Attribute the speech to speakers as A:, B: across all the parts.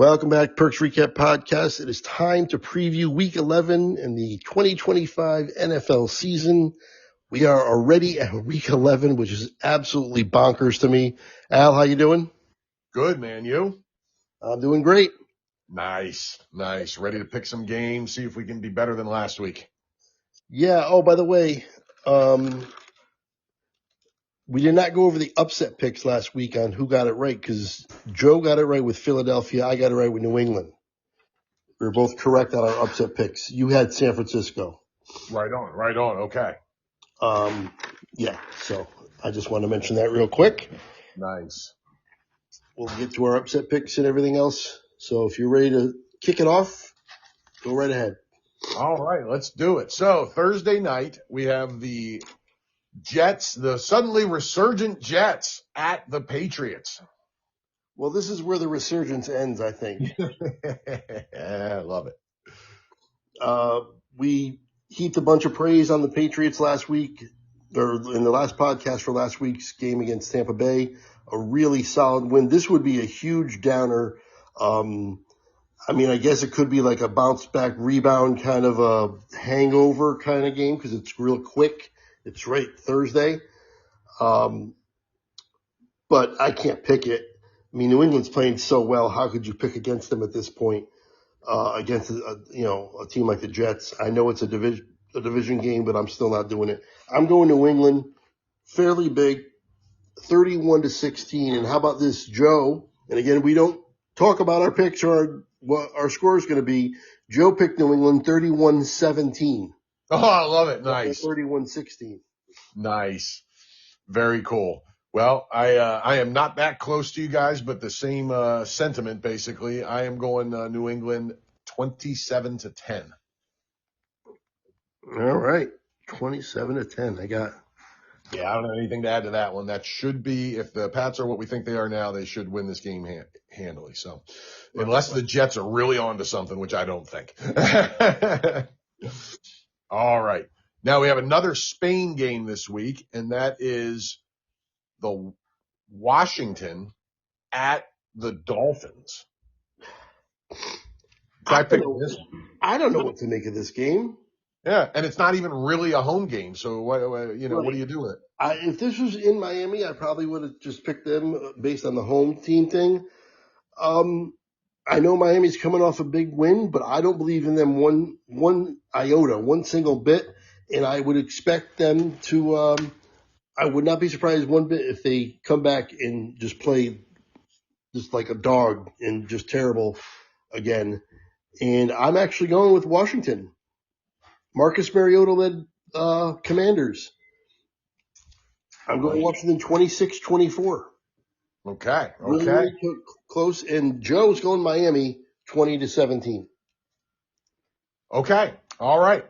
A: Welcome back, Perks Recap Podcast. It is time to preview Week 11 in the 2025 NFL season. We are already at Week 11, which is absolutely bonkers to me. Al, how you doing?
B: Good, man. You?
A: I'm doing great.
B: Nice. Ready to pick some games, see if we can be better than last week.
A: Yeah. Oh, by the way, we did not go over the upset picks last week on who got it right because Joe got it right with Philadelphia. I got it right with New England. We were both correct on our upset picks. You had San Francisco.
B: Right on. Okay.
A: Yeah. So I just want to mention that real quick.
B: Nice.
A: We'll get to our upset picks and everything else. So if you're ready to kick it off, go right ahead.
B: All right, let's do it. So Thursday night, we have the Jets, the suddenly resurgent Jets at the Patriots.
A: Well, this is where the resurgence ends, I think.
B: I love it.
A: We heaped a bunch of praise on the Patriots last week, or in the last podcast for last week's game against Tampa Bay. A really solid win. This would be a huge downer. I guess it could be like a bounce back rebound kind of a hangover kind of game because it's real quick. It's right Thursday. But I can't pick it. I mean, New England's playing so well. How could you pick against them at this point? Against a team like the Jets. I know it's a division game, but I'm still not doing it. I'm going New England, fairly big, 31-16. And how about this, Joe? And again, we don't talk about our picks or what our score is going to be. Joe picked New England 31-17.
B: Oh, I love it. Nice.
A: 31-16.
B: Nice. Very cool. Well, I am not that close to you guys, but the same sentiment basically. I am going New England 27-10.
A: All right, 27-10. I got.
B: Yeah, I don't have anything to add to that one. That should be, if the Pats are what we think they are now, they should win this game handily. So, unless the Jets are really onto something, which I don't think. All right. Now we have another Spain game this week, and that is the Washington at the Dolphins.
A: I don't know what to make of this game.
B: Yeah, and it's not even really a home game. So what do you do with it?
A: If this was in Miami, I probably would have just picked them based on the home team thing. I know Miami's coming off a big win, but I don't believe in them one iota, one single bit, and I would expect them to. I would not be surprised one bit if they come back and just play just like a dog and just terrible again. And I'm actually going with Washington. Marcus Mariota led Commanders. I'm going Washington 26-24.
B: Okay.
A: Really close. And Joe's going Miami 20-17.
B: Okay. All right.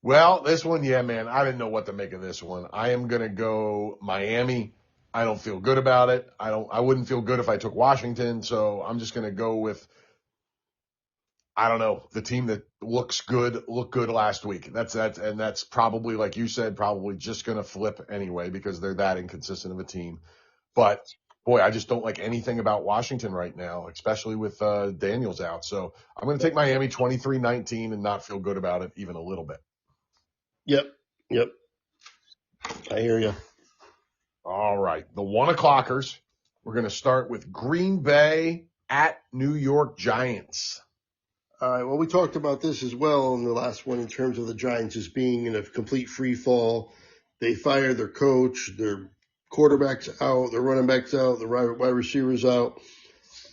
B: Well, this one, yeah, man, I didn't know what to make of this one. I am going to go Miami. I don't feel good about it. I wouldn't feel good if I took Washington. So I'm just going to go with, I don't know, the team that looked good last week. That's probably, like you said, probably just going to flip anyway because they're that inconsistent of a team. But boy, I just don't like anything about Washington right now, especially with Daniels out. So I'm going to take Miami 23-19 and not feel good about it even a little bit.
A: Yep. I hear you.
B: All right. The 1 o'clockers. We're going to start with Green Bay at New York Giants.
A: All right. Well, we talked about this as well in the last one in terms of the Giants just being in a complete free fall. They fired their coach, their quarterback's out, their running back's out, the wide receivers out.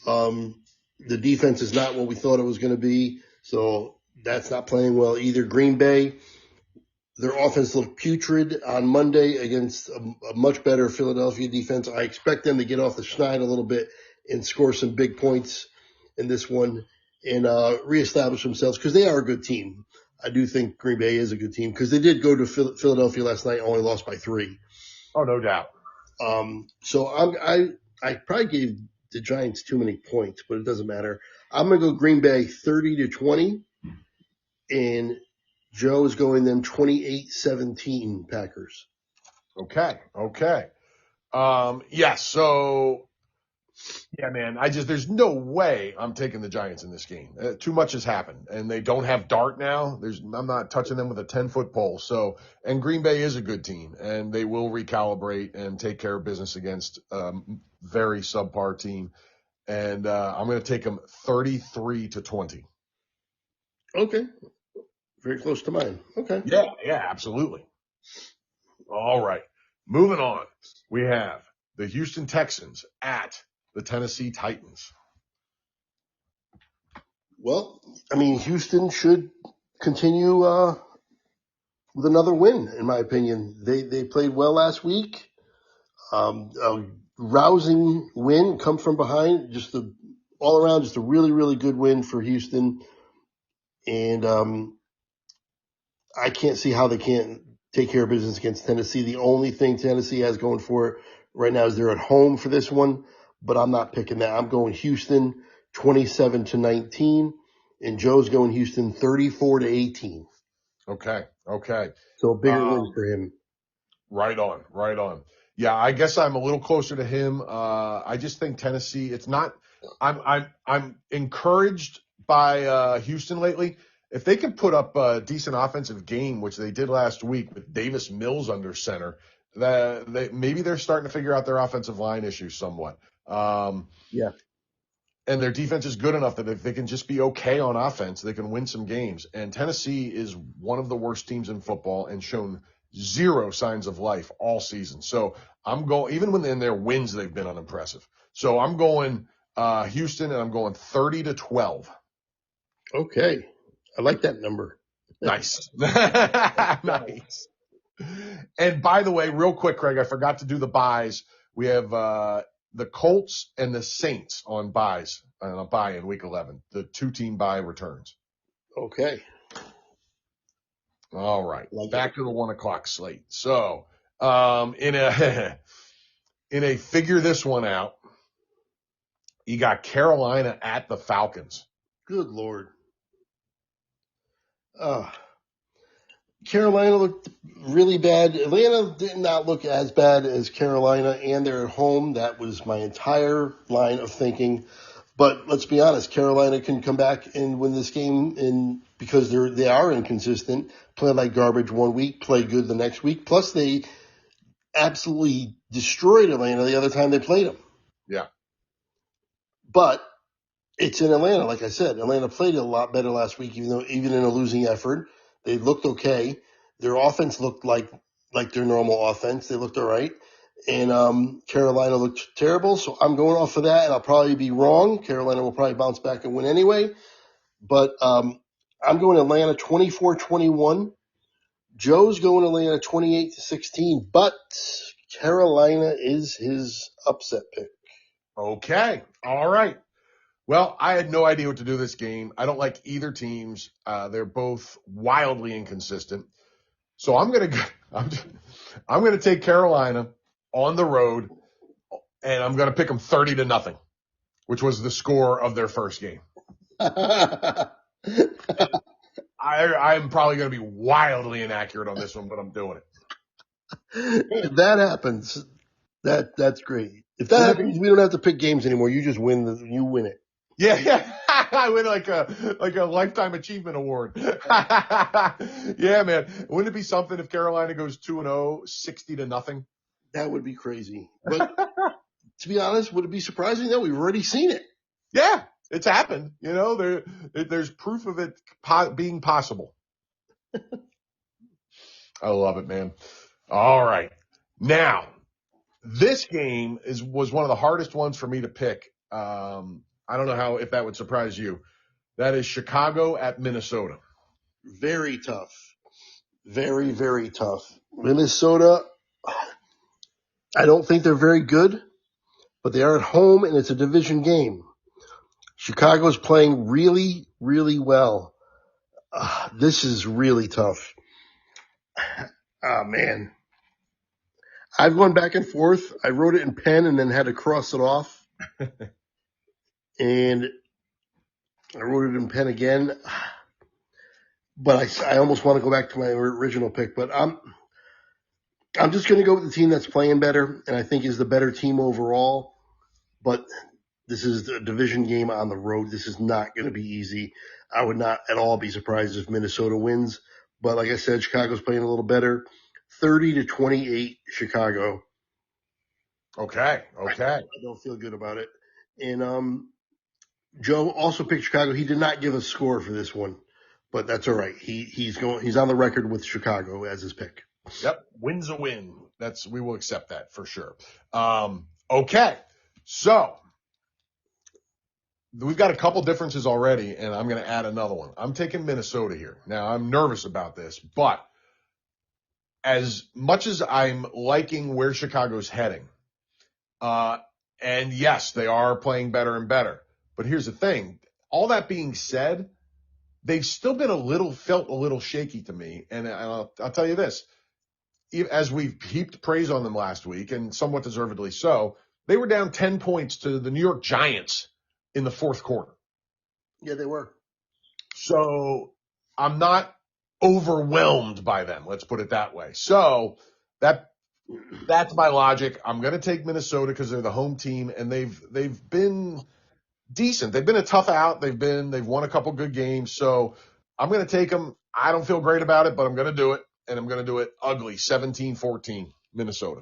A: The defense is not what we thought it was going to be, so that's not playing well either. Green Bay, their offense looked putrid on Monday against a much better Philadelphia defense. I expect them to get off the schneid a little bit and score some big points in this one and reestablish themselves because they are a good team. I do think Green Bay is a good team because they did go to Philadelphia last night, only lost by 3.
B: Oh, no doubt.
A: So I probably gave the Giants too many points, but it doesn't matter. I'm going to go Green Bay 30-20, and Joe is going them 28-17 Packers.
B: Okay. Yes. So Yeah, man. There's no way I'm taking the Giants in this game. Too much has happened, and they don't have Dart now. I'm not touching them with a 10-foot pole. So, and Green Bay is a good team, and they will recalibrate and take care of business against very subpar team. And I'm going to take them 33-20.
A: Okay. Very close to mine. Okay.
B: Yeah, absolutely. All right. Moving on. We have the Houston Texans at the Tennessee Titans.
A: Well, I mean, Houston should continue with another win, in my opinion. They played well last week. A rousing win, come from behind, all around, just a really, really good win for Houston. And I can't see how they can't take care of business against Tennessee. The only thing Tennessee has going for it right now is they're at home for this one, but I'm not picking that. I'm going Houston 27-19, and Joe's going Houston 34-18.
B: Okay.
A: So a bigger win for him.
B: Right on. Yeah, I guess I'm a little closer to him. I just think Tennessee, it's not, I'm encouraged by Houston lately. If they can put up a decent offensive game, which they did last week with Davis Mills under center, maybe they're starting to figure out their offensive line issues somewhat.
A: Yeah.
B: And their defense is good enough that if they can just be okay on offense, they can win some games. And Tennessee is one of the worst teams in football and shown zero signs of life all season. So I'm going, even when in their wins, they've been unimpressive. So I'm going Houston, and I'm going 30-12.
A: Okay. I like that number.
B: Nice. Nice. And by the way, real quick, Craig, I forgot to do the buys. We have the Colts and the Saints on buys, on a buy in week 11. The 2-team buy returns.
A: Okay.
B: All right. Back to the 1:00 slate. So, in a figure this one out, you got Carolina at the Falcons.
A: Good Lord. Carolina looked really bad. Atlanta did not look as bad as Carolina, and they're at home. That was my entire line of thinking. But let's be honest, Carolina can come back and win this game, and because they are inconsistent, play like garbage one week, play good the next week. Plus, they absolutely destroyed Atlanta the other time they played them.
B: Yeah.
A: But it's in Atlanta, like I said. Atlanta played a lot better last week, even in a losing effort. They looked okay. Their offense looked like their normal offense. They looked all right. And Carolina looked terrible. So I'm going off of that, and I'll probably be wrong. Carolina will probably bounce back and win anyway. But I'm going Atlanta 24-21. Joe's going Atlanta 28-16. But Carolina is his upset pick.
B: Okay. All right. Well, I had no idea what to do this game. I don't like either teams. They're both wildly inconsistent. So I'm going to take Carolina on the road, and I'm going to pick them 30-0, which was the score of their first game. I'm probably going to be wildly inaccurate on this one, but I'm doing it.
A: If that happens, that's great. If that happens, we don't have to pick games anymore. You just win. You win it.
B: Yeah. I win like a lifetime achievement award. Yeah, man. Wouldn't it be something if Carolina goes 2-0, 60-0?
A: That would be crazy. But to be honest, would it be surprising? No, we've already seen it.
B: Yeah, it's happened. There's proof of it being possible. I love it, man. All right. Now, this game was one of the hardest ones for me to pick. I don't know if that would surprise you. That is Chicago at Minnesota.
A: Very tough. Very, very tough. Minnesota, I don't think they're very good, but they are at home, and it's a division game. Chicago's playing really, really well. This is really tough. Oh, man. I've gone back and forth. I wrote it in pen and then had to cross it off. And I wrote it in pen again. But I almost want to go back to my original pick. But I'm just going to go with the team that's playing better and I think is the better team overall. But This is a division game on the road. This is not going to be easy. I would not at all be surprised if Minnesota wins. But like I said, Chicago's playing a little better. 30-28 Chicago.
B: Okay.
A: I don't feel good about it. And Joe also picked Chicago. He did not give a score for this one, but that's all right. He's on the record with Chicago as his pick.
B: Yep. Win's a win. We will accept that for sure. Okay. So we've got a couple differences already, and I'm going to add another one. I'm taking Minnesota here. Now, I'm nervous about this, but as much as I'm liking where Chicago's heading, and yes, they are playing better and better, but here's the thing. All that being said, they've still been felt a little shaky to me, and I'll tell you this. As we've heaped praise on them last week, and somewhat deservedly so, they were down 10 points to the New York Giants in the fourth quarter.
A: Yeah, they were.
B: So I'm not overwhelmed by them. Let's put it that way. So that's my logic. I'm going to take Minnesota because they're the home team, and they've been decent. They've been a tough out. They've won a couple good games. So I'm going to take them. I don't feel great about it, but I'm going to do it, and I'm going to do it ugly, 17-14, Minnesota.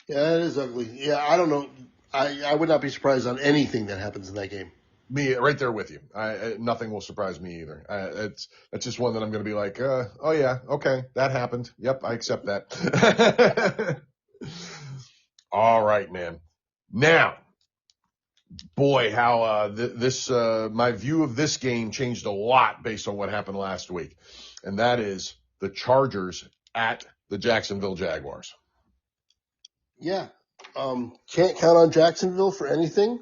A: Yeah, it is ugly. Yeah, I don't know. I would not be surprised on anything that happens in that game.
B: Me, right there with you. Nothing will surprise me either. That's just one that I'm going to be like, oh yeah, okay, that happened. Yep, I accept that. All right, man. Now, boy, how my view of this game changed a lot based on what happened last week, and that is the Chargers at the Jacksonville Jaguars.
A: Yeah, can't count on Jacksonville for anything,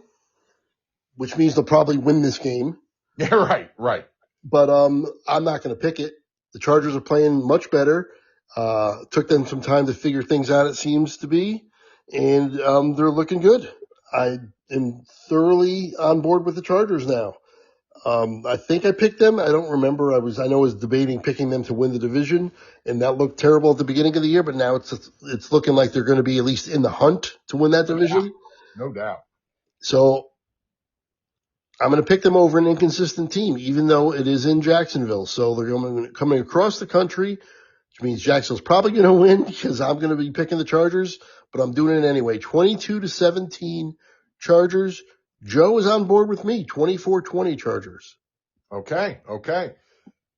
A: which means they'll probably win this game.
B: Yeah, right.
A: But I'm not going to pick it. The Chargers are playing much better. Took them some time to figure things out, it seems to be, and they're looking good. I am thoroughly on board with the Chargers now. I think I picked them. I don't remember. I know I was debating picking them to win the division, and that looked terrible at the beginning of the year, but now it's looking like they're going to be at least in the hunt to win that division.
B: No doubt.
A: So I'm going to pick them over an inconsistent team, even though it is in Jacksonville. So they're coming across the country, which means Jacksonville's probably going to win because I'm going to be picking the Chargers, but I'm doing it anyway. 22-17 Chargers. Joe is on board with me. 24-20 Chargers.
B: Okay.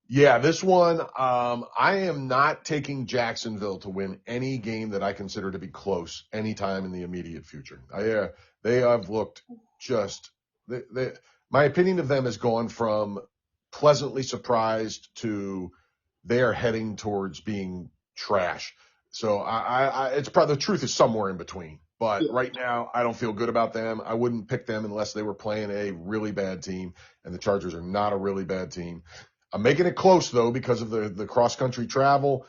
B: Yeah, this one, I am not taking Jacksonville to win any game that I consider to be close anytime in the immediate future. They have looked my opinion of them has gone from pleasantly surprised to they are heading towards being trash. So it's probably the truth is somewhere in between. But right now, I don't feel good about them. I wouldn't pick them unless they were playing a really bad team, and the Chargers are not a really bad team. I'm making it close, though, because of the cross-country travel.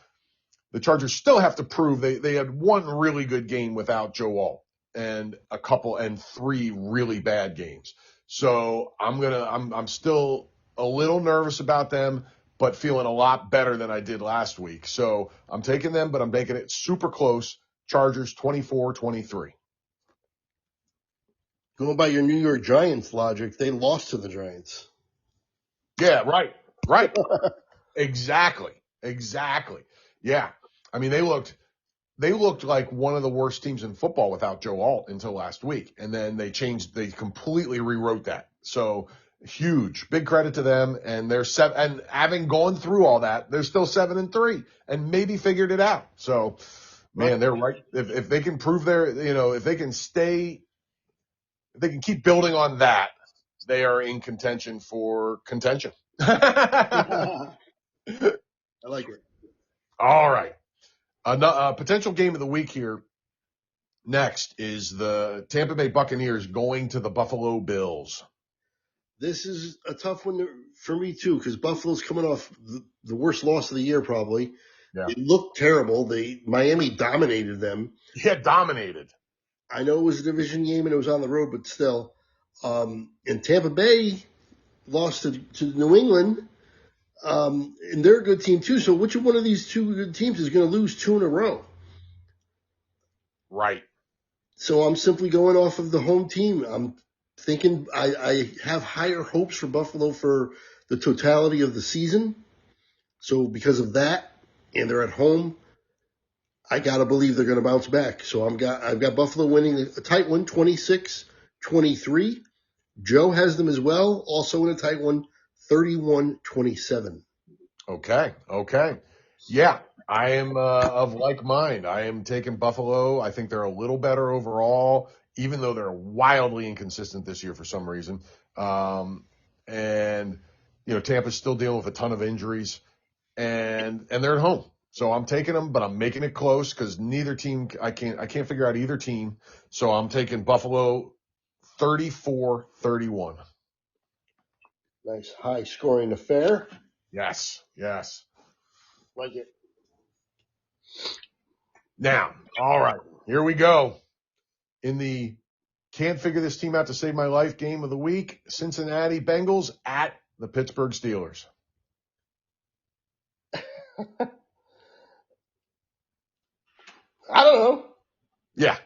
B: The Chargers still have to prove they had one really good game without Joe Alt and three really bad games. So I'm still a little nervous about them, but feeling a lot better than I did last week. So I'm taking them, but I'm making it super close. Chargers 24-23.
A: Going by your New York Giants logic, they lost to the Giants.
B: Yeah, right. Exactly. Yeah. I mean, they looked like one of the worst teams in football without Joe Alt until last week. And then they completely rewrote that. So big credit to them. And and having gone through all that, they're still 7-3 and maybe figured it out. So, man, they're right. If they can prove if they can keep building on that, they are in contention for contention.
A: I like it.
B: All right. A potential game of the week here next is the Tampa Bay Buccaneers going to the Buffalo Bills.
A: This is a tough one for me, too, because Buffalo's coming off the worst loss of the year, probably.
B: Yeah.
A: It looked terrible. Miami dominated them.
B: Yeah, dominated.
A: I know it was a division game and it was on the road, but still. And Tampa Bay lost to New England, and they're a good team, too. So which one of these two good teams is going to lose two in a row?
B: Right.
A: So I'm simply going off of the home team. I'm thinking I have higher hopes for Buffalo for the totality of the season. So because of that, and they're at home, I gotta believe they're gonna bounce back. So I've got Buffalo winning a tight one, 26-23. Joe has them as well, also in a tight one, 31-27.
B: Okay. Yeah, I am of like mind. I am taking Buffalo. I think they're a little better overall, even though they're wildly inconsistent this year for some reason. And Tampa's still dealing with a ton of injuries, and they're at home. So I'm taking them, but I'm making it close because neither team I can't figure out either team. So I'm taking Buffalo 34-31.
A: Nice high scoring affair.
B: Yes.
A: Like it.
B: Now, all right, here we go. In the can't figure this team out to save my life game of the week, Cincinnati Bengals at the Pittsburgh Steelers.
A: I don't know.
B: Yeah.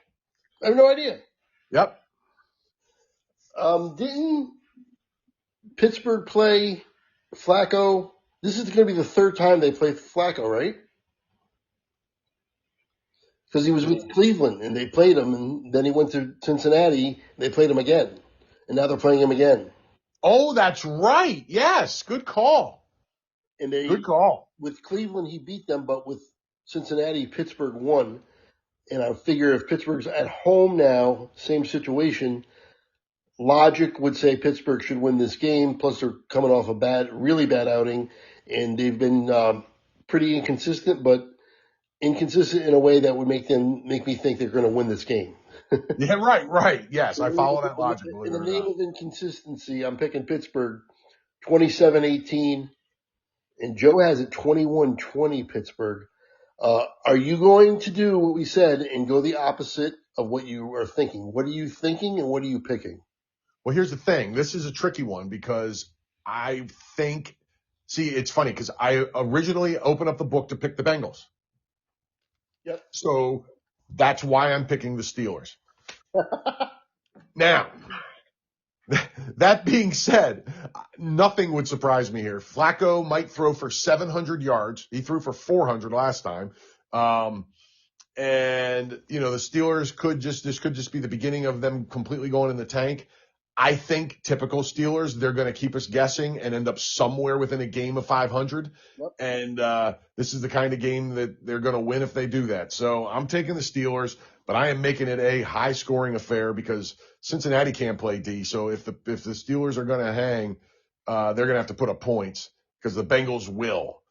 A: I have no idea.
B: Yep.
A: Didn't Pittsburgh play Flacco? This is going to be the third time they played Flacco, right? Because he was with Cleveland and they played him, and then he went to Cincinnati. And they played him again, and now they're playing him again.
B: Oh, that's right. Yes. Good call.
A: And they
B: Good call.
A: with Cleveland he beat them, but with Cincinnati, Pittsburgh won. And I figure if Pittsburgh's at home now, same situation. Logic would say Pittsburgh should win this game. Plus, they're coming off a really bad outing, and they've been pretty inconsistent, but inconsistent in a way that would make me think they're going to win this game.
B: Yeah, right. Yes, I follow that logic,
A: In
B: believe
A: the
B: it or
A: name
B: not.
A: of inconsistency, I'm picking Pittsburgh 27-18, and Joe has it 21-20 Pittsburgh. Are you going to do what we said and go the opposite of what you are thinking? What are you thinking and what are you picking?
B: Well, here's the thing. This is a tricky one because I think, it's funny because I originally opened up the book to pick the Bengals.
A: Yep.
B: So that's why I'm picking the Steelers. Now, that being said, nothing would surprise me here. Flacco might throw for 700 yards. He threw for 400 last time. And the Steelers this could just be the beginning of them completely going in the tank. I think typical Steelers, they're going to keep us guessing and end up somewhere within a game of 500.
A: Yep.
B: And this is the kind of game that they're going to win if they do that. So I'm taking the Steelers, but I am making it a high scoring affair because Cincinnati can't play D. So if the Steelers are going to hang, they're going to have to put up points because the Bengals will.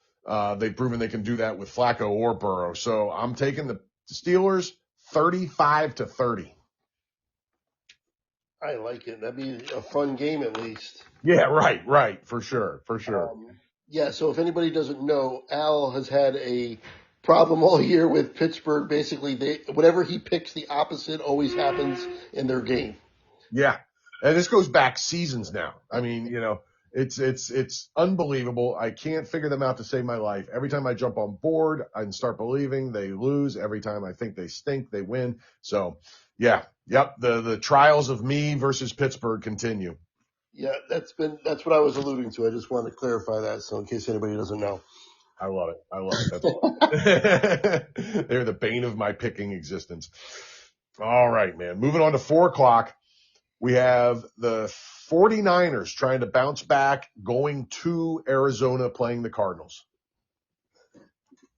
B: They've proven they can do that with Flacco or Burrow. So I'm taking the Steelers 35-30.
A: I like it. That'd be a fun game at least.
B: Yeah, right. For sure.
A: Yeah, so if anybody doesn't know, Al has had a problem all year with Pittsburgh. Basically, whatever he picks, the opposite always happens in their game.
B: Yeah. And this goes back seasons now. I mean, it's unbelievable. I can't figure them out to save my life. Every time I jump on board and start believing, they lose. Every time I think they stink, they win. So, yeah. Yep. The trials of me versus Pittsburgh continue.
A: Yeah, that's what I was alluding to. I just wanted to clarify that, so in case anybody doesn't know.
B: I love it. They're the bane of my picking existence. All right, man. Moving on to 4:00. We have the 49ers trying to bounce back, going to Arizona, playing the Cardinals.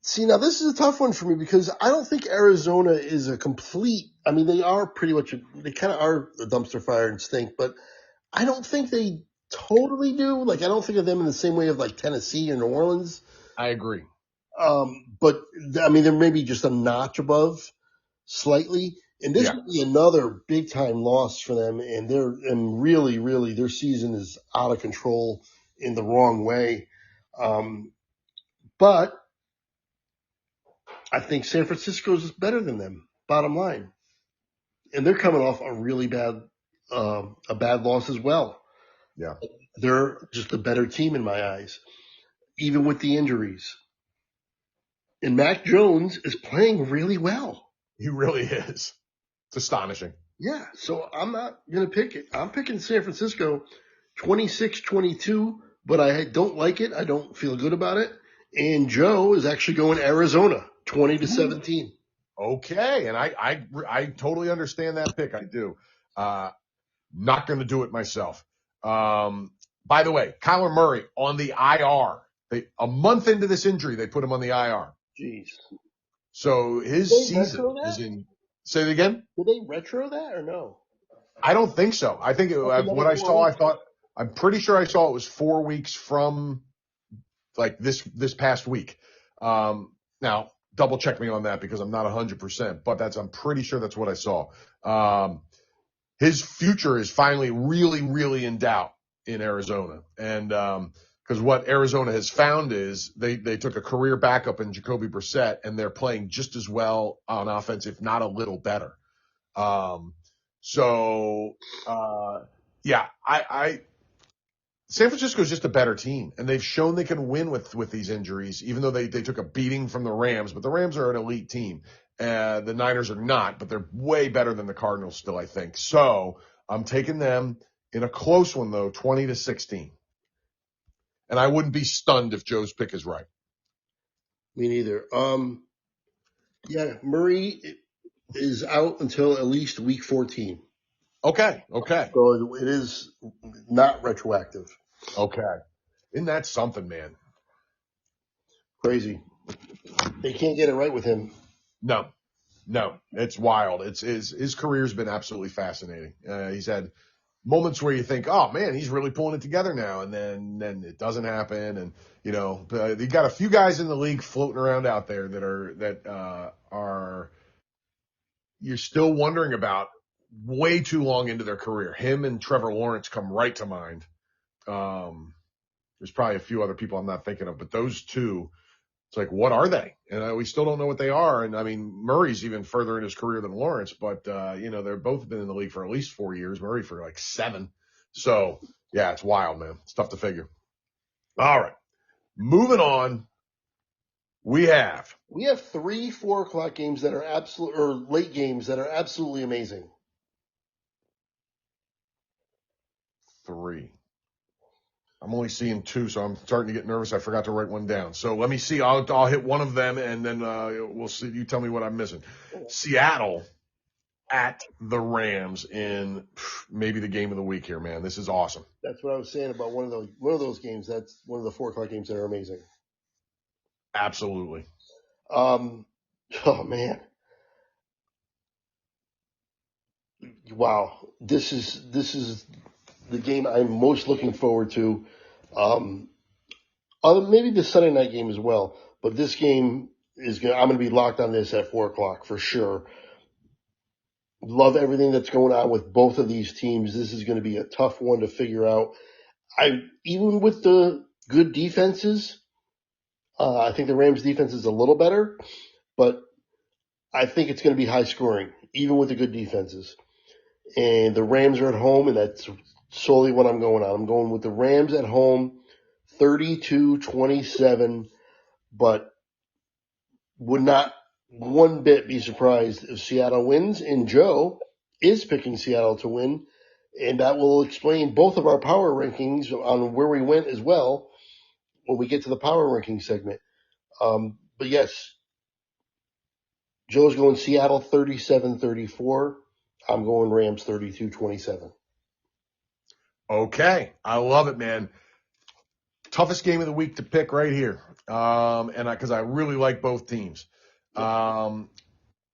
A: See, now this is a tough one for me because I don't think Arizona is a complete. I mean, they are pretty much. They kind of are a dumpster fire and stink, but I don't think they totally do. Like, I don't think of them in the same way of like Tennessee or New Orleans.
B: I agree.
A: But I mean, they're maybe just a notch above, slightly. And this would be another big time loss for them. And really, their season is out of control in the wrong way. But I think San Francisco's better than them, bottom line. And they're coming off a bad loss as well.
B: Yeah.
A: They're just a better team in my eyes, even with the injuries. And Mac Jones is playing really well.
B: He really is. It's astonishing.
A: Yeah, so I'm not going to pick it. I'm picking San Francisco 26-22, but I don't like it. I don't feel good about it. And Joe is actually going Arizona 20-17.
B: Okay, and I totally understand that pick. I do. Not going to do it myself. By the way, Kyler Murray on the IR. A month into this injury, they put him on the IR.
A: Jeez.
B: So his
A: Did they
B: season
A: retro that?
B: is in. Say it again.
A: Did they retro that or no?
B: I don't think so. I think what I saw, I thought, I'm pretty sure I saw it was 4 weeks from like this past week. Now double check me on that because I'm not 100%, but I'm pretty sure that's what I saw. His future is finally really, really in doubt in Arizona. And, because what Arizona has found is they took a career backup in Jacoby Brissett and they're playing just as well on offense, if not a little better. Yeah, San Francisco is just a better team, and they've shown they can win with these injuries, even though they took a beating from the Rams. But the Rams are an elite team. The Niners are not, but they're way better than the Cardinals still, I think. So I'm taking them in a close one, though, 20-16. And I wouldn't be stunned if Joe's pick is right.
A: Me neither. Yeah, Murray is out until at least week 14.
B: Okay.
A: So it is not retroactive.
B: Okay. Isn't that something, man?
A: Crazy. They can't get it right with him.
B: No, it's wild. His career's been absolutely fascinating. He's had moments where you think, oh man, he's really pulling it together now. And then it doesn't happen. And, you got a few guys in the league floating around out there that are you're still wondering about way too long into their career. Him and Trevor Lawrence come right to mind. There's probably a few other people I'm not thinking of, but those two, it's like, what are they? And we still don't know what they are. And I mean, Murray's even further in his career than Lawrence, but they're both been in the league for at least 4 years. Murray for like 7. So yeah, it's wild, man. It's tough to figure. All right, moving on. We have
A: 3 4 o'clock games that are late games that are absolutely amazing.
B: 3. I'm only seeing 2, so I'm starting to get nervous. I forgot to write one down. So let me see. I'll hit one of them, and then we'll see. You tell me what I'm missing. Seattle at the Rams in maybe the game of the week here, man. This is awesome.
A: That's what I was saying about one of those games. That's one of the 4 o'clock games that are amazing.
B: Absolutely.
A: Oh man. Wow. This is the game I'm most looking forward to. Maybe the Sunday night game as well, but this game I'm going to be locked on this at 4 o'clock for sure. Love everything that's going on with both of these teams. This is going to be a tough one to figure out. Even with the good defenses, I think the Rams defense is a little better, but I think it's going to be high scoring, even with the good defenses. And the Rams are at home, and that's solely what I'm going on. I'm going with the Rams at home, 32-27, but would not one bit be surprised if Seattle wins. And Joe is picking Seattle to win, and that will explain both of our power rankings on where we went as well when we get to the power ranking segment. But yes, Joe's going Seattle 37-34. I'm going Rams 32-27.
B: Okay. I love it, man. Toughest game of the week to pick right here. Because I really like both teams. I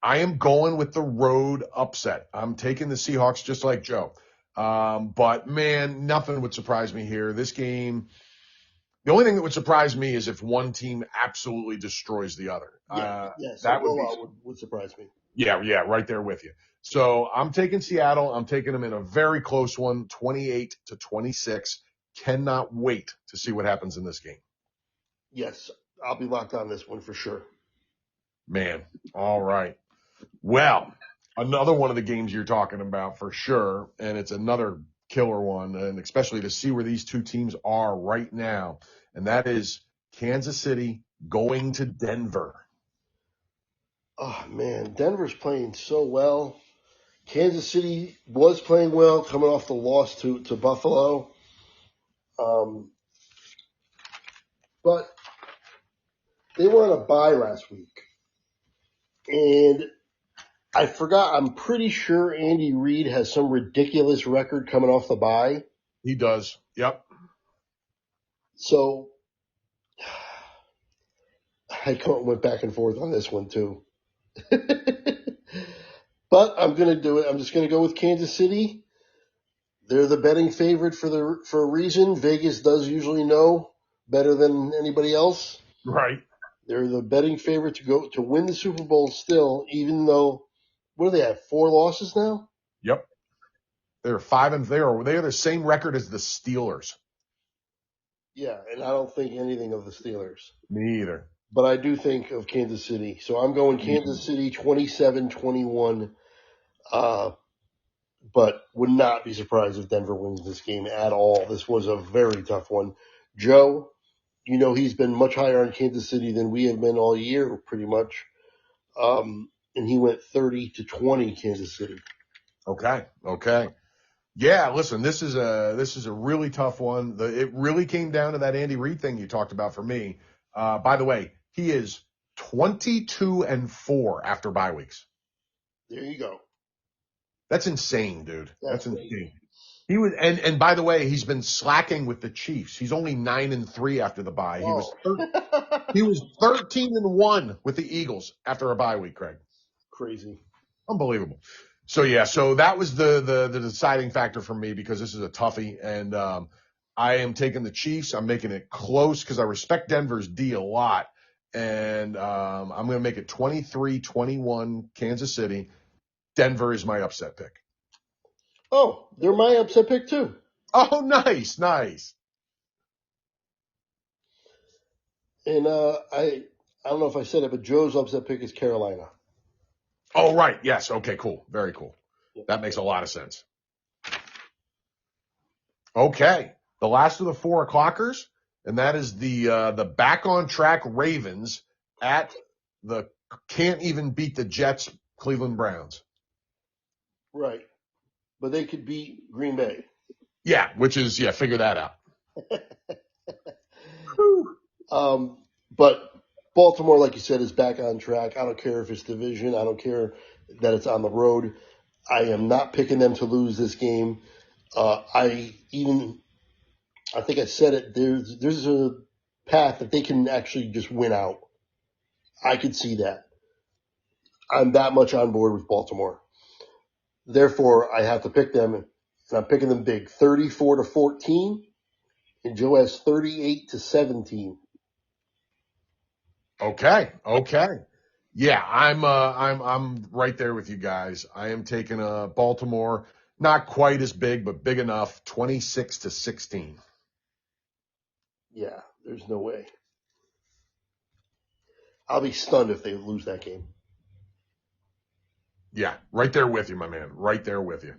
B: am going with the road upset. I'm taking the Seahawks just like Joe. But man, nothing would surprise me here. This game, the only thing that would surprise me is if one team absolutely destroys the other.
A: Yes,
B: that
A: would surprise me.
B: Yeah, right there with you. So I'm taking Seattle. I'm taking them in a very close one, 28-26. Cannot wait to see what happens in this game.
A: Yes, I'll be locked on this one for sure.
B: Man, all right. Well, another one of the games you're talking about for sure, and it's another killer one, and especially to see where these two teams are right now, and that is Kansas City going to Denver.
A: Oh, man, Denver's playing so well. Kansas City was playing well, coming off the loss to Buffalo. But they were on a bye last week. And I forgot, I'm pretty sure Andy Reid has some ridiculous record coming off the bye.
B: He does. Yep.
A: So I went back and forth on this one too. But I'm going to do it. I'm just going to go with Kansas City. They're the betting favorite for a reason. Vegas does usually know better than anybody else.
B: Right.
A: They're the betting favorite to win the Super Bowl still, even though what do they have? 4 losses now?
B: Yep. They're 5-0. They are the same record as the Steelers.
A: Yeah, and I don't think anything of the Steelers.
B: Me either.
A: But I do think of Kansas City. So I'm going Kansas City 27-21. But would not be surprised if Denver wins this game at all. This was a very tough one. Joe, you know he's been much higher on Kansas City than we have been all year, pretty much. And he went 30-20 Kansas City.
B: Okay. Yeah, listen, this is a really tough one. It really came down to that Andy Reid thing you talked about for me. By the way, he is 22-4 after bye weeks.
A: There you go.
B: That's insane, dude. That's insane.
A: Crazy.
B: He was, and by the way, he's been slacking with the Chiefs. He's only 9-3 after the bye. He was 13-1 with the Eagles after a bye week, Craig.
A: Crazy.
B: Unbelievable. So that was the deciding factor for me because this is a toughie, and I am taking the Chiefs. I'm making it close because I respect Denver's D a lot, and I'm going to make it 23-21 Kansas City. Denver is my upset pick.
A: Oh, they're my upset pick too.
B: Oh, nice.
A: And I don't know if I said it, but Joe's upset pick is Carolina.
B: Oh, right. Yes. Okay, cool. Very cool. That makes a lot of sense. Okay. The last of the 4 o'clockers, and that is the back on track Ravens at the can't even beat the Jets Cleveland Browns.
A: Right. But they could beat Green Bay.
B: Yeah, figure that out.
A: But Baltimore, like you said, is back on track. I don't care if it's division. I don't care that it's on the road. I am not picking them to lose this game. I think I said it. There's a path that they can actually just win out. I could see that. I'm that much on board with Baltimore. Therefore, I have to pick them, and I'm picking them big, 34-14, and Joe has 38-17.
B: Okay. Yeah, I'm right there with you guys. I am taking Baltimore, not quite as big, but big enough, 26-16.
A: Yeah, there's no way. I'll be stunned if they lose that game.
B: Yeah, right there with you, my man. Right there with you.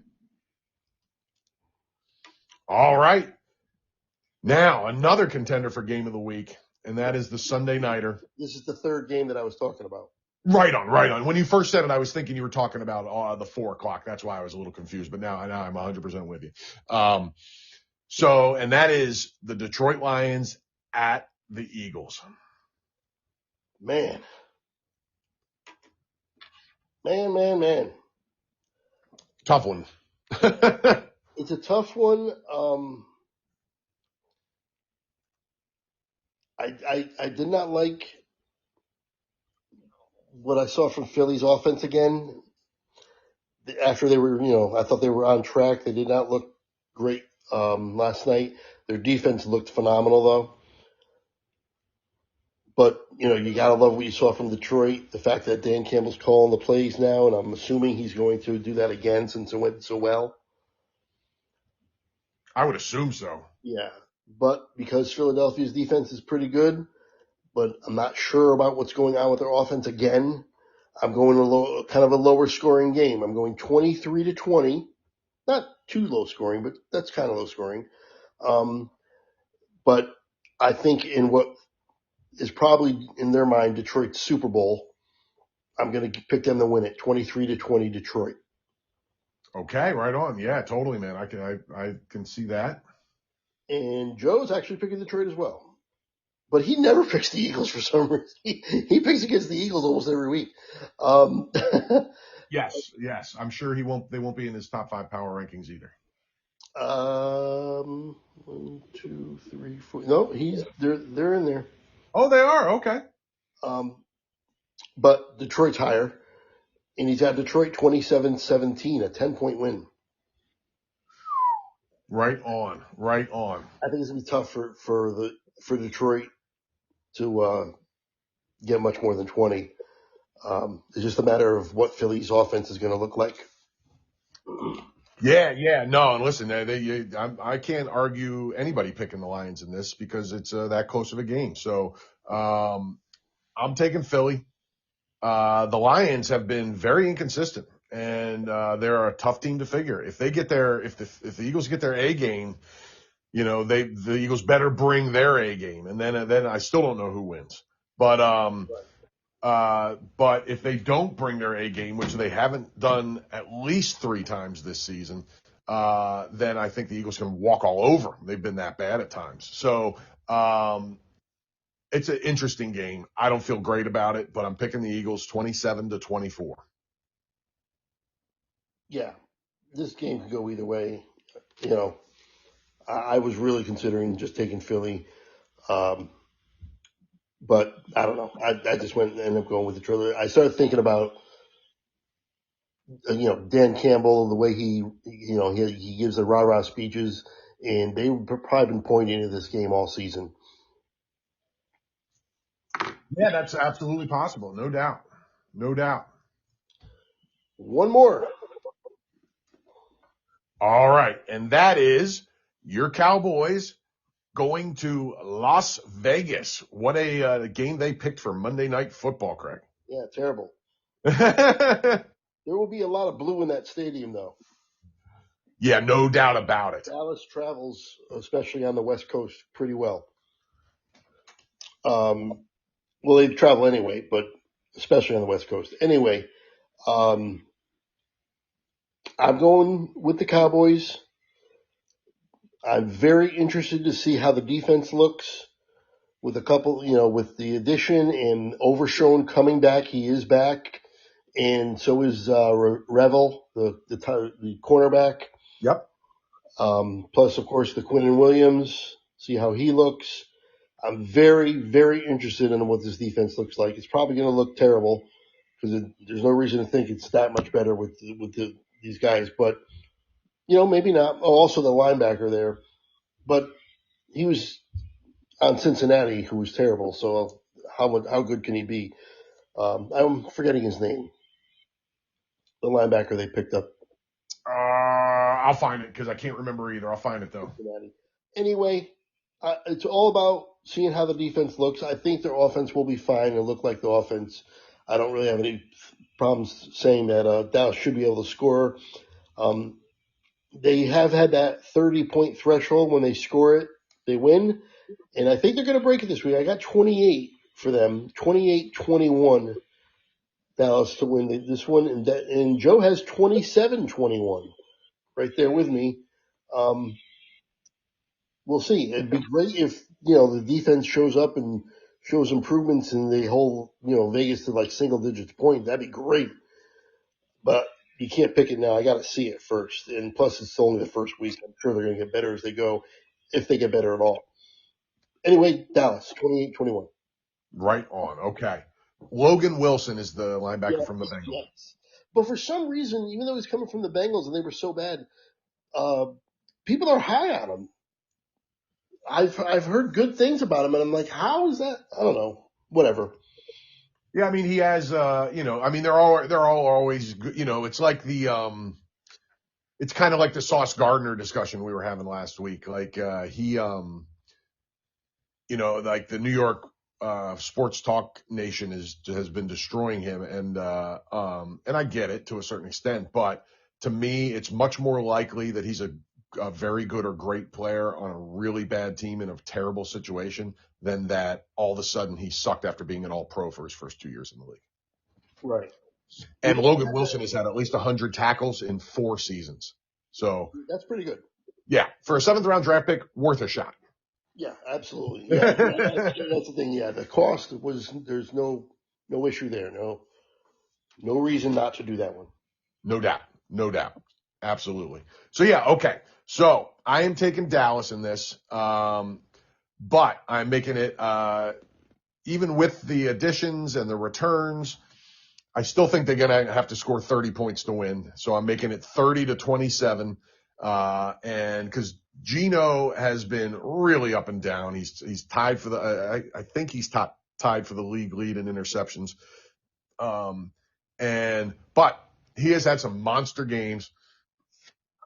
B: All right. Now, another contender for game of the week, and that is the Sunday Nighter.
A: This is the third game that I was talking about.
B: Right on. When you first said it, I was thinking you were talking about the 4 o'clock. That's why I was a little confused, but now I'm 100% with you. And that is the Detroit Lions at the Eagles.
A: Man.
B: Tough one.
A: It's a tough one. I did not like what I saw from Philly's offense again. After they were, I thought they were on track. They did not look great last night. Their defense looked phenomenal, though. But, you got to love what you saw from Detroit. The fact that Dan Campbell's calling the plays now, and I'm assuming he's going to do that again since it went so well.
B: I would assume so.
A: Yeah. But because Philadelphia's defense is pretty good, but I'm not sure about what's going on with their offense again, I'm going kind of a lower scoring game. I'm going 23-20. Not too low scoring, but that's kind of low scoring. But I think in what is probably in their mind Detroit's Super Bowl, I'm going to pick them to win it, 23-20 Detroit.
B: Okay, right on. Yeah, totally, man. I can see that.
A: And Joe's actually picking Detroit as well. But he never picks the Eagles for some reason. He picks against the Eagles almost every week. Um,
B: Yes. I'm sure they won't be in his top 5 power rankings either.
A: 1, 2, 3, 4. No, they're in there.
B: Oh, they are. Okay.
A: Um, but Detroit's higher, and he's got Detroit 27-17, a 10-point win.
B: Right on. Right on.
A: I think it's gonna be tough for Detroit to get much more than 20. It's just a matter of what Philly's offense is going to look like.
B: Yeah. No, and listen, I can't argue anybody picking the Lions in this because it's that close of a game. So I'm taking Philly. The Lions have been very inconsistent, and they're a tough team to figure. If the Eagles get their A game, the Eagles better bring their A game, and then I still don't know who wins. But if they don't bring their A game, which they haven't done at least 3 times this season, then I think the Eagles can walk all over them. They've been that bad at times. So it's an interesting game. I don't feel great about it, but I'm picking the Eagles 27-24.
A: Yeah, this game could go either way. I was really considering just taking Philly, but I don't know. I just ended up going with the trailer. I started thinking about Dan Campbell, the way he gives the rah rah speeches, and they've probably been pointing to this game all season.
B: Yeah, that's absolutely possible. No doubt.
A: One more.
B: All right. And that is your Cowboys going to Las Vegas. What a game they picked for Monday Night Football, Craig.
A: Yeah, terrible. There will be a lot of blue in that stadium, though.
B: Yeah, no doubt about it.
A: Dallas travels, especially on the West Coast, pretty well. Well, they travel anyway, but especially on the West Coast. Anyway, I'm going with the Cowboys. I'm very interested to see how the defense looks with with the addition and Overshown coming back. He is back, and so is Revel, the cornerback.
B: Yep.
A: Plus, of course, the Quinnen Williams. See how he looks. I'm very, very interested in what this defense looks like. It's probably going to look terrible because there's no reason to think it's that much better with these guys. But maybe not. Oh, also the linebacker there, but he was on Cincinnati, who was terrible. So how good can he be? I'm forgetting his name. The linebacker they picked up.
B: I'll find it because I can't remember either. I'll find it though.
A: Cincinnati. Anyway, it's all about seeing how the defense looks. I think their offense will be fine and look like the offense. I don't really have any problems saying that Dallas should be able to score. They have had that 30-point threshold. When they score it, they win. And I think they're going to break it this week. I got 28 for them, 28-21 Dallas to win this one. And Joe has 27-21 right there with me. We'll see. It'd be great if, the defense shows up and shows improvements and they hold, Vegas to like single digits point. That'd be great. But you can't pick it now. I got to see it first. And plus, it's only the first week. I'm sure they're going to get better as they go, if they get better at all. Anyway, Dallas, 28-21.
B: Right on. Okay. Logan Wilson is the linebacker from the Bengals.
A: Yes. But for some reason, even though he's coming from the Bengals and they were so bad, people are high on him. I've heard good things about him, and I'm like, how is that? I don't know. Whatever.
B: Yeah, I mean, he has, they're all always, it's like it's kind of like the Sauce Gardner discussion we were having last week. Like, he, like the New York, sports talk nation has been destroying him. And I get it to a certain extent, but to me, it's much more likely that he's a very good or great player on a really bad team in a terrible situation than that all of a sudden he sucked after being an all-pro for his first 2 years in the league.
A: Right.
B: And Logan Wilson has had at least 100 tackles in 4 seasons. So
A: that's pretty good.
B: Yeah, for a 7th-round draft pick, worth a shot.
A: Yeah, absolutely. Yeah, that's the thing. Yeah, the cost there's no issue there. No reason not to do that one.
B: No doubt. Absolutely. So yeah, okay. So I am taking Dallas in this, but I'm making it, even with the additions and the returns, I still think they're going to have to score 30 points to win. So I'm making it 30-27. And cause Geno has been really up and down. He's tied for I think he's tied for the league lead in interceptions. But he has had some monster games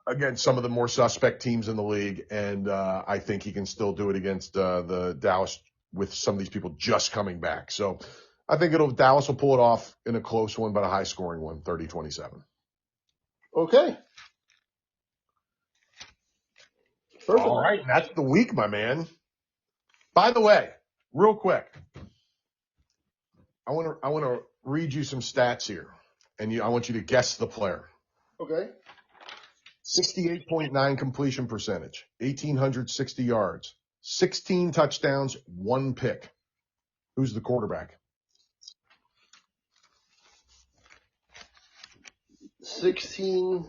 B: against some of the more suspect teams in the league. And, I think he can still do it against, the Dallas with some of these people just coming back. So I think Dallas will pull it off in a close one, but a high scoring one, 30-27.
A: Okay. Perfect.
B: All right. That's the week, my man. By the way, real quick, I want to read you some stats here, and I want you to guess the player.
A: Okay.
B: 68.9 completion percentage, 1,860 yards, 16 touchdowns, 1 pick. Who's the quarterback?
A: 16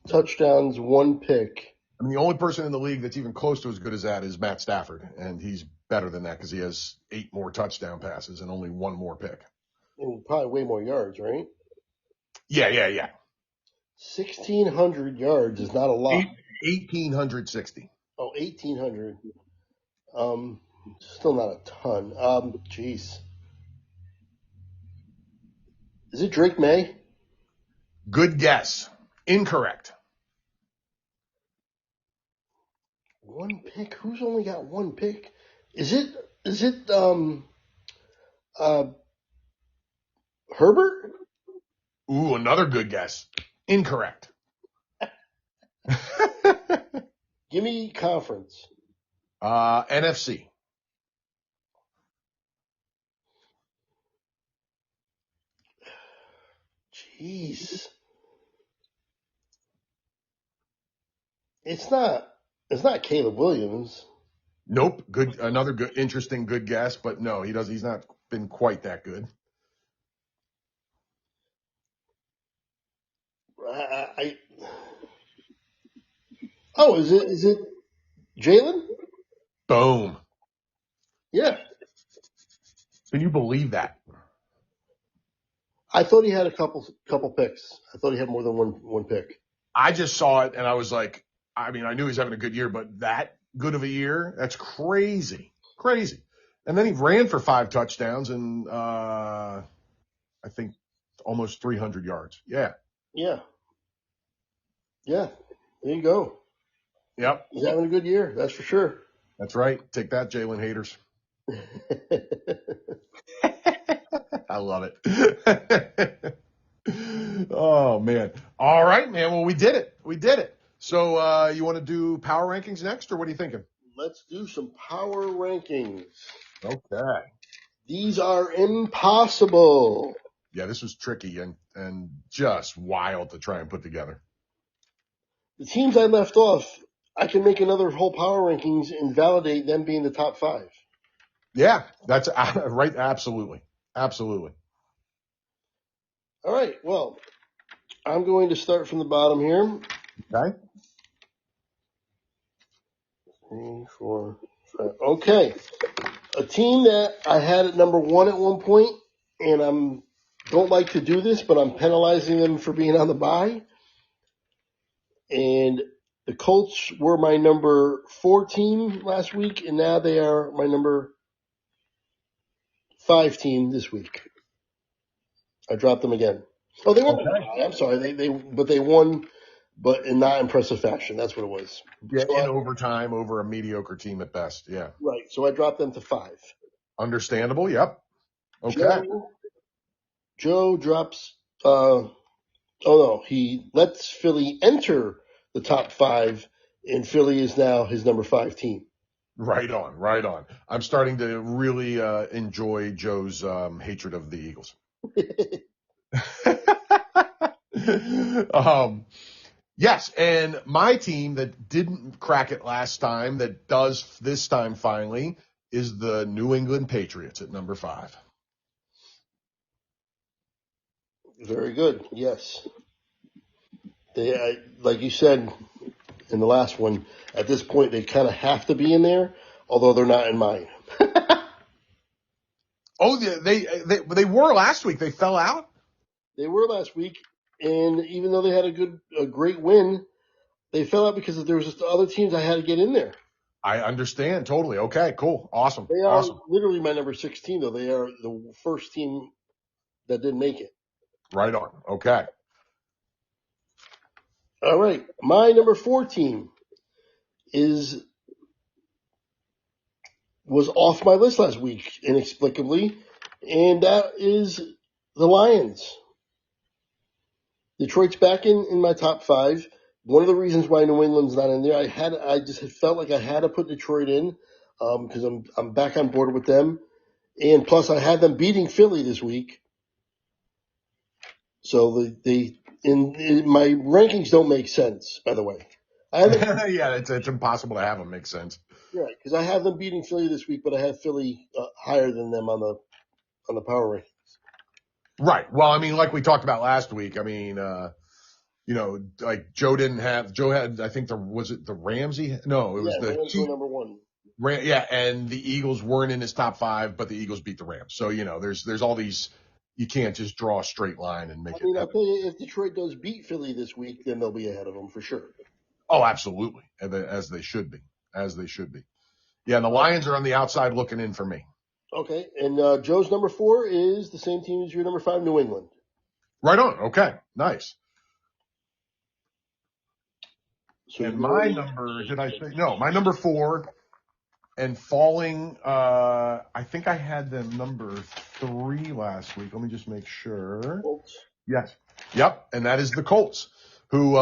A: touchdowns, 1 pick.
B: I mean, the only person in the league that's even close to as good as that is Matt Stafford, and he's better than that because he has 8 more touchdown passes and only 1 more pick.
A: And probably way more yards, right?
B: Yeah.
A: 1,600 yards is not a lot.
B: 1,860.
A: Oh, 1,800. Still not a ton. Jeez. Is it Drake May?
B: Good guess. Incorrect.
A: 1 pick? Who's only got 1 pick? Is it Herbert?
B: Ooh, another good guess. Incorrect.
A: Give me conference.
B: NFC.
A: Jeez. It's not Caleb Williams.
B: Nope. Another good, interesting, good guess, but no, he's not been quite that good.
A: Is it Jalen?
B: Boom.
A: Yeah.
B: Can you believe that?
A: I thought he had a couple picks. I thought he had more than one pick.
B: I just saw it and I was like, I mean, I knew he was having a good year, but that good of a year, that's crazy. Crazy. And then he ran for 5 touchdowns and, I think almost 300 yards. Yeah.
A: Yeah. There you go.
B: Yep.
A: He's having a good year. That's for sure.
B: That's right. Take that, Jalen haters. I love it. Oh, man. All right, man. Well, we did it. So you want to do power rankings next, or what are you thinking?
A: Let's do some power rankings.
B: Okay.
A: These are impossible.
B: Yeah, this was tricky and just wild to try and put together.
A: The teams I left off, I can make another whole power rankings and validate them being the top 5.
B: Yeah, that's right. Absolutely.
A: All right. Well, I'm going to start from the bottom here.
B: Okay.
A: 3, 4, 5. Okay. A team that I had at number 1 at one point, and don't like to do this, but I'm penalizing them for being on the bye. And the Colts were my number 4 team last week, and now they are my number 5 team this week. I dropped them again. Oh, they won. Okay. I'm sorry. They won, but in not impressive fashion. That's what it was.
B: Yeah, so in overtime over a mediocre team at best. Yeah.
A: Right. So I dropped them to 5.
B: Understandable. Yep. Okay.
A: Joe drops. He lets Philly enter the top 5, and Philly is now his number 5 team.
B: Right on. I'm starting to really enjoy Joe's hatred of the Eagles. Yes, and my team that didn't crack it last time, that does this time finally, is the New England Patriots at number 5.
A: Very good. Yes. Like you said in the last one, at this point they kind of have to be in there, although they're not in mine.
B: Oh, they were last week. They fell out?
A: They were last week, and even though they had a great win, they fell out because there was just other teams I had to get in there.
B: I understand totally. Okay, cool. Awesome.
A: They are
B: Awesome.
A: literally my number 16, though. They are the first team that didn't make it.
B: Right on. Okay.
A: All right. My number 4 team was off my list last week, inexplicably, and that is the Lions. Detroit's back in my top 5. One of the reasons why New England's not in there, I just felt like I had to put Detroit in because I'm back on board with them, and plus I had them beating Philly this week. So my rankings don't make sense. By the way,
B: Yeah, it's impossible to have them make sense.
A: Right, because I have them beating Philly this week, but I have Philly higher than them on the power ranking.
B: Right. Well, I mean, like we talked about last week, I mean, like Joe had, I think was it the Ramsey? No, it was the
A: Rams were number 1.
B: Yeah, and the Eagles weren't in his top 5, but the Eagles beat the Rams. So, there's all these, you can't just draw a straight line and make it.
A: I'll tell you, if Detroit does beat Philly this week, then they'll be ahead of them for sure.
B: Oh, absolutely. As they should be. As they should be. Yeah, and the Lions are on the outside looking in for me.
A: Okay, and Joe's number 4 is the same team as your number 5, New England.
B: Right on. Okay, nice.
A: So
B: and my number, did I say? No, my number 4 and falling, I think I had them number 3 last week. Let me just make sure.
A: Colts.
B: Yes. Yep, and that is the Colts, who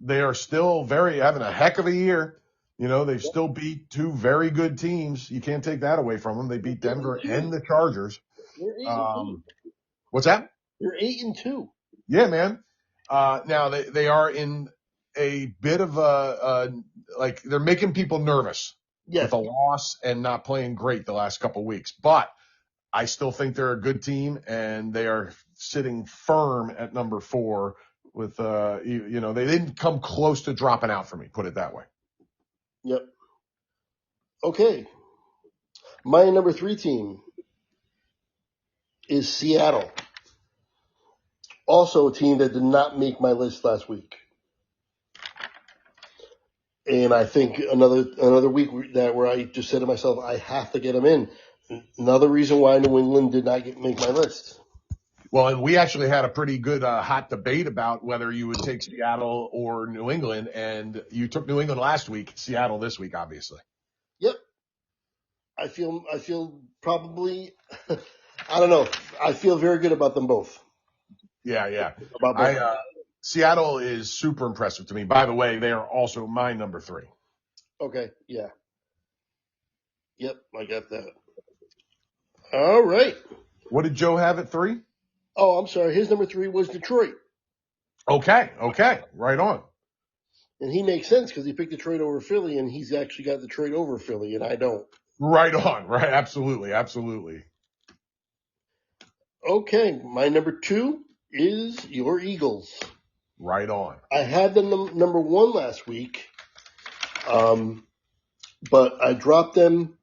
B: they are still having a heck of a year. They've still beat 2 very good teams. You can't take that away from them. They beat Denver and the Chargers.
A: You're 8-2.
B: What's that?
A: You're 8-2.
B: Yeah, man. Now they are in a bit of like they're making people nervous with a loss and not playing great the last couple of weeks. But I still think they're a good team, and they are sitting firm at number 4 with, they didn't come close to dropping out for me, put it that way.
A: Yep. Okay. My number 3 team is Seattle. Also a team that did not make my list last week. And I think another week where I just said to myself, I have to get them in. Another reason why New England did not make my list.
B: Well, and we actually had a pretty good hot debate about whether you would take Seattle or New England, and you took New England last week, Seattle this week, obviously.
A: Yep. I feel probably, I don't know. I feel very good about them both.
B: Yeah. Seattle is super impressive to me. By the way, they are also my number 3.
A: Okay, yeah. Yep, I got that. All right.
B: What did Joe have at 3?
A: Oh, I'm sorry. His number 3 was Detroit.
B: Okay. Right on.
A: And he makes sense because he picked Detroit over Philly, and he's actually got Detroit over Philly, and I don't.
B: Right on. Right. Absolutely.
A: Okay, my number 2 is your Eagles.
B: Right on.
A: I had them number 1 last week, but I dropped them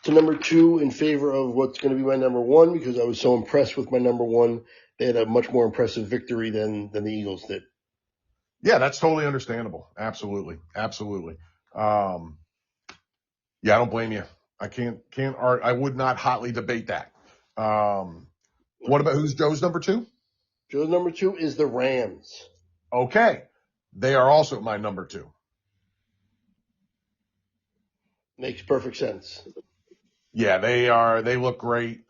A: to number 2 in favor of what's going to be my number 1 because I was so impressed with my number 1. They had a much more impressive victory than the Eagles did.
B: Yeah, that's totally understandable. Absolutely. Yeah, I don't blame you. I can't I would not hotly debate that. What about who's Joe's number 2?
A: Joe's number 2 is the Rams.
B: Okay. They are also my number 2.
A: Makes perfect sense.
B: Yeah, they look great.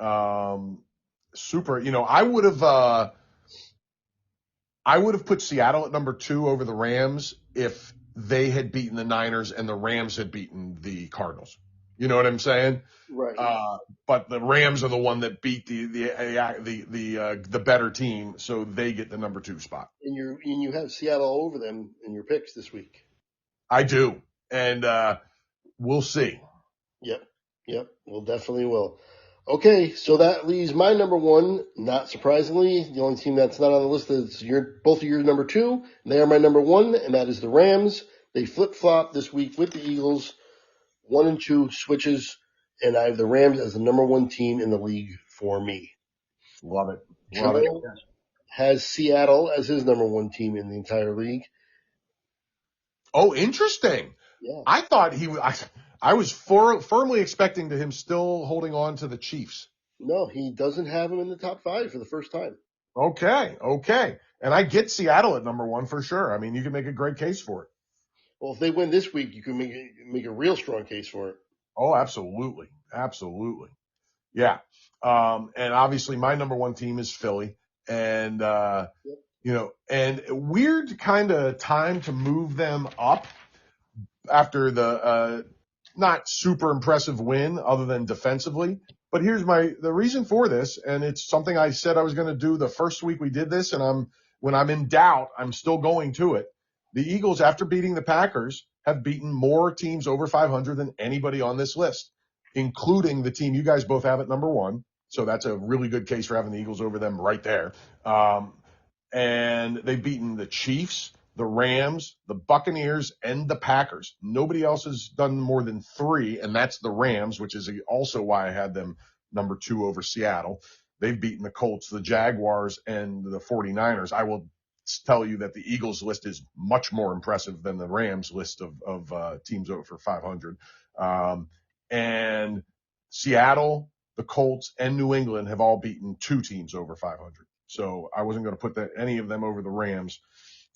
B: Super. I would have put Seattle at number 2 over the Rams if they had beaten the Niners and the Rams had beaten the Cardinals. You know what I'm saying?
A: Right.
B: But the Rams are the one that beat the better team, so they get the number 2 spot.
A: And you have Seattle over them in your picks this week.
B: I do, and we'll see.
A: Yep. We'll definitely will. Okay, so that leaves my number one. Not surprisingly, the only team that's not on the list is both of your number 2. They are my number 1, and that is the Rams. They flip flop this week with the Eagles. 1 and 2 switches, and I have the Rams as the number 1 team in the league for me.
B: Love it.
A: Joe has Seattle as his number 1 team in the entire league.
B: Oh, interesting.
A: Yeah.
B: I thought I was firmly expecting him still holding on to the Chiefs.
A: No, he doesn't have him in the top 5 for the first time.
B: Okay. And I get Seattle at number 1 for sure. I mean, you can make a great case for it.
A: Well, if they win this week, you can make a real strong case for it.
B: Oh, absolutely. Yeah. And obviously my number 1 team is Philly. And, and weird kind of time to move them up after the not super impressive win other than defensively. But here's the reason for this, and it's something I said I was going to do the first week we did this, and when I'm in doubt, I'm still going to it. The Eagles, after beating the Packers, have beaten more teams over 500 than anybody on this list, including the team you guys both have at number 1. So that's a really good case for having the Eagles over them right there. And they've beaten the Chiefs, the Rams, the Buccaneers, and the Packers. Nobody else has done more than 3, and that's the Rams, which is also why I had them number 2 over Seattle. They've beaten the Colts, the Jaguars, and the 49ers. I will tell you that the Eagles list is much more impressive than the Rams list of teams over 500. And Seattle, the Colts, and New England have all beaten 2 teams over 500. So I wasn't going to put any of them over the Rams.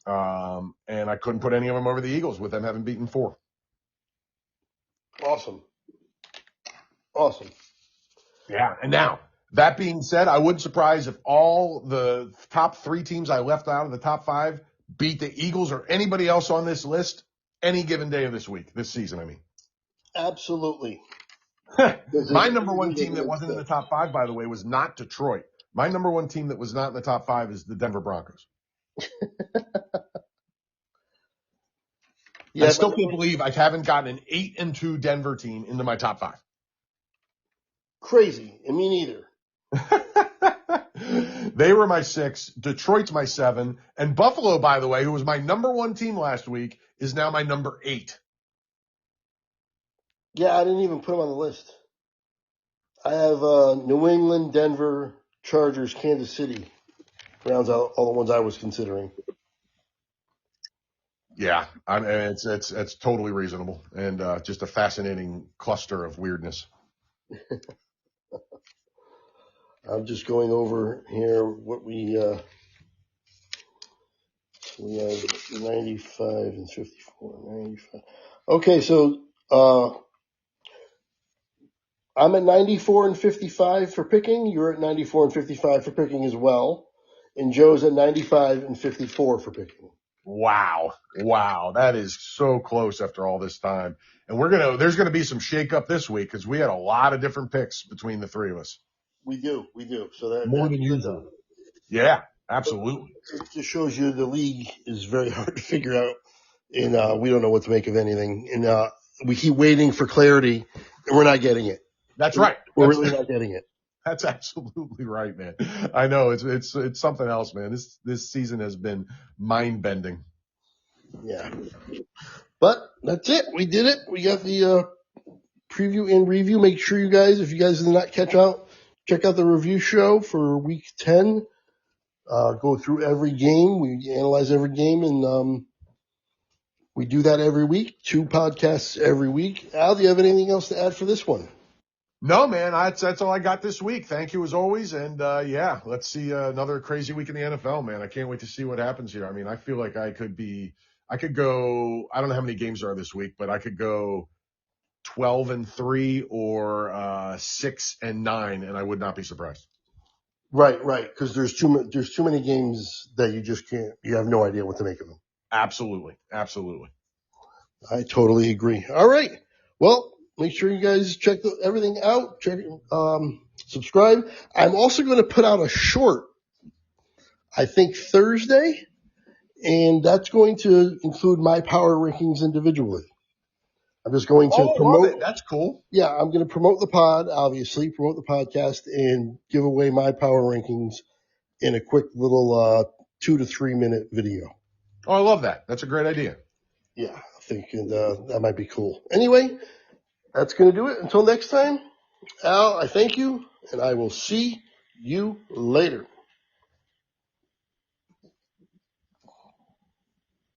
B: And I couldn't put any of them over the Eagles with them having beaten 4.
A: Awesome.
B: Yeah. And now, that being said, I wouldn't surprise if all the top 3 teams I left out of the top 5 beat the Eagles or anybody else on this list any given day of this season, I mean.
A: Absolutely.
B: My number 1 team that wasn't in the top 5, by the way, was not Detroit. My number 1 team that was not in the top 5 is the Denver Broncos. I still can't believe I haven't gotten an 8-2 Denver team into my top 5.
A: Crazy. And me neither.
B: They were my 6. Detroit's my 7. And Buffalo, by the way, who was my number 1 team last week, is now my number 8.
A: Yeah, I didn't even put them on the list. I have New England, Denver, Chargers, Kansas City. Rounds out all the ones I was considering.
B: Yeah, it's totally reasonable and just a fascinating cluster of weirdness.
A: I'm just going over here what we have 95 and 54, 95. Okay, so I'm at 94 and 55 for picking. You're at 94 and 55 for picking as well. And Joe's at 95 and 54 for picking.
B: Wow. That is so close after all this time. And there's going to be some shakeup this week because we had a lot of different picks between the 3 of us.
A: We do. So that
B: more than usual. Yeah, absolutely.
A: It just shows you the league is very hard to figure out, and we don't know what to make of anything. And we keep waiting for clarity, and we're not getting it.
B: That's right.
A: We're really not getting it.
B: That's absolutely right, man. I know it's something else, man. This season has been mind bending.
A: Yeah, but that's it. We did it. We got the preview and review. Make sure you guys, if you guys did not check out the review show for week 10. Go through every game. We analyze every game, and we do that every week. 2 podcasts every week. Al, do you have anything else to add for this one?
B: No, man. That's all I got this week. Thank you as always. And let's see another crazy week in the NFL, man. I can't wait to see what happens here. I mean, I feel like I could go, I don't know how many games there are this week, but I could go 12-3 or 6-9, and I would not be surprised.
A: Right. Because there's too many games that you just can't. You have no idea what to make of them.
B: Absolutely.
A: I totally agree. All right. Well, Make sure you guys check everything out. Subscribe. I'm also going to put out a short, I think Thursday, and that's going to include my power rankings individually. I'm just going to promote.
B: Love it. That's cool.
A: Yeah, I'm going to promote the pod, obviously, promote the podcast, and give away my power rankings in a quick little 2 to 3 minute video.
B: Oh, I love that. That's a great idea.
A: Yeah, I think that might be cool. Anyway, that's going to do it. Until next time, Al, I thank you, and I will see you later.